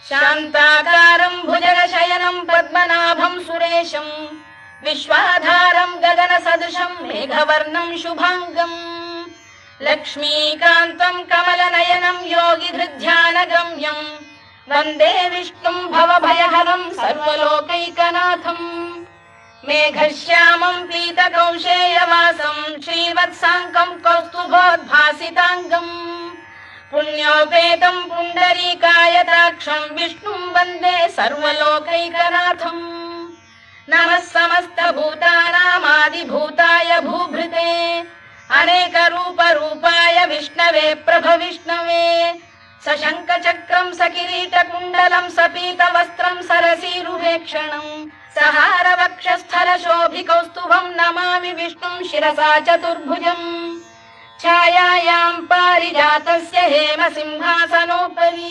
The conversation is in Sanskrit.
शान्ताकारं भुजगशयनं पद्मनाभं सुरेशं विश्वाधारं गगनसदृशं मेघवर्णं शुभांगं लक्ष्मीकान्तं कमलनयनं योगिधृध्यानगम्यं वन्दे विष्णुं भवभयहरं सर्वलोकैकनाथं मेघश्यामं पीतकौशेयवासं श्रीवत्साङ्कं कौस्तुभोद्भासिताङ्गं पुण्योपेतं पुण्डरीकायताक्षं विष्णुं वन्दे सर्वलोकैकनाथं नमः समस्तभूतानामादिभूताय भूभृते अनेकरूपरूपाय विष्णवे प्रभविष्णवे सशङ्खचक्रं सकिरीटकुण्डलं सपीतवस्त्रं सरसीरुहेक्षणं सहारवक्षस्थलशोभिकौस्तुभं नमामि विष्णुं शिरसा चतुर्भुजम् छायायां पारिजातस्य हेमसिंहासनोपरि